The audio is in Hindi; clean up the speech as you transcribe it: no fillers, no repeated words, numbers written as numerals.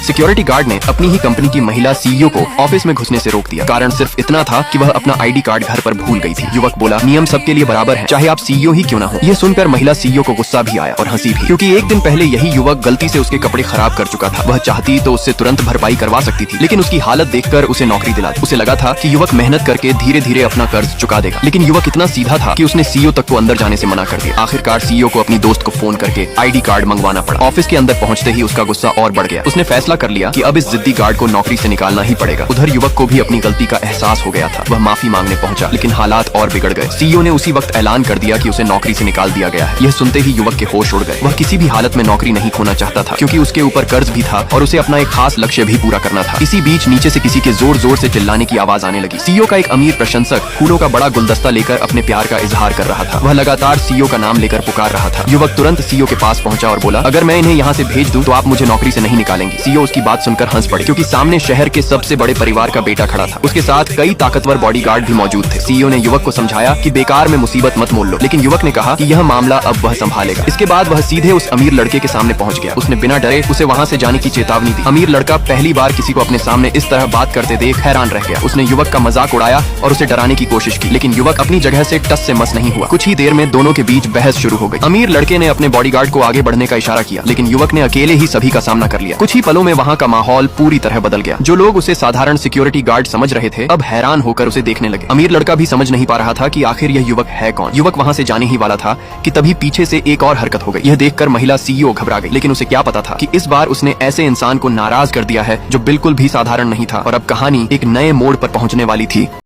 सिक्योरिटी गार्ड ने अपनी ही कंपनी की महिला सीईओ को ऑफिस में घुसने से रोक दिया। कारण सिर्फ इतना था कि वह अपना आईडी कार्ड घर पर भूल गई थी। युवक बोला, नियम सबके लिए बराबर है, चाहे आप सीईओ ही क्यों ना हो। यह सुनकर महिला सीईओ को गुस्सा भी आया और हंसी भी, क्योंकि एक दिन पहले यही युवक गलती से उसके कपड़े खराब कर चुका था। वह चाहती तो उससे तुरंत भरपाई करवा सकती थी, लेकिन उसकी हालत देखकर उसे नौकरी दिला दी। उसे लगा था कि युवक मेहनत करके धीरे धीरे अपना कर्ज चुका देगा, लेकिन युवक इतना सीधा था कि उसने सीईओ तक को अंदर जाने से मना कर दिया। आखिरकार सीईओ को अपनी दोस्त को फोन करके आईडी कार्ड मंगवाना पड़ा। ऑफिस के अंदर पहुंचते ही उसका गुस्सा और बढ़ गया। उसने फैसला कर लिया कि अब इस जिद्दी गार्ड को नौकरी से निकालना ही पड़ेगा। उधर युवक को भी अपनी गलती का एहसास हो गया था। वह माफी मांगने पहुंचा, लेकिन हालात और बिगड़ गए। सीईओ ने उसी वक्त ऐलान कर दिया कि उसे नौकरी से निकाल दिया गया है। यह सुनते ही युवक के होश उड़ गए। वह किसी भी हालत में नौकरी नहीं खोना चाहता था, क्योंकि उसके ऊपर कर्ज भी था और उसे अपना एक खास लक्ष्य भी पूरा करना था। इसी बीच नीचे से किसी के जोर जोर से चिल्लाने की आवाज आने लगी। सीईओ का एक अमीर प्रशंसक फूलों का बड़ा गुलदस्ता लेकर अपने प्यार का इजहार कर रहा था। वह लगातार सीईओ का नाम लेकर पुकार रहा था। युवक तुरंत सीईओ के पास पहुंचा और बोला, अगर मैं इन्हें यहाँ से भेज दूं तो आप मुझे नौकरी से नहीं निकालेंगे। सीईओ उसकी बात सुनकर हंस पड़े, क्योंकि सामने शहर के सबसे बड़े परिवार का बेटा खड़ा था। उसके साथ कई ताकतवर बॉडीगार्ड भी मौजूद थे। सीईओ ने युवक को समझाया कि बेकार में मुसीबत मत मोल लो, लेकिन युवक ने कहा कि यह मामला अब वह संभालेगा। इसके बाद वह सीधे उस अमीर लड़के के सामने पहुंच गया। उसने बिना डरे उसे वहां से जाने की चेतावनी दी। अमीर लड़का पहली बार किसी को अपने सामने इस तरह बात करते देख हैरान रह गया। उसने युवक का मजाक उड़ाया और उसे डराने की कोशिश की, लेकिन युवक अपनी जगह से टस से मस नहीं हुआ। कुछ ही देर में दोनों के बीच बहस शुरू हो गई। अमीर लड़के ने अपने बॉडीगार्ड को आगे बढ़ने का इशारा किया, लेकिन युवक ने अकेले ही सभी का सामना कर लिया। कुछ ही पलों में वहाँ का माहौल पूरी तरह बदल गया। जो लोग उसे साधारण सिक्योरिटी गार्ड समझ रहे थे, अब हैरान होकर उसे देखने लगे। अमीर लड़का भी समझ नहीं पा रहा था कि आखिर यह युवक है कौन। युवक वहाँ से जाने ही वाला था कि तभी पीछे से एक और हरकत हो गई। यह देखकर महिला सीईओ घबरा गई, लेकिन उसे क्या पता था कि इस बार उसने ऐसे इंसान को नाराज कर दिया है जो बिल्कुल भी साधारण नहीं था। और अब कहानी एक नए मोड़ पर पहुंचने वाली थी।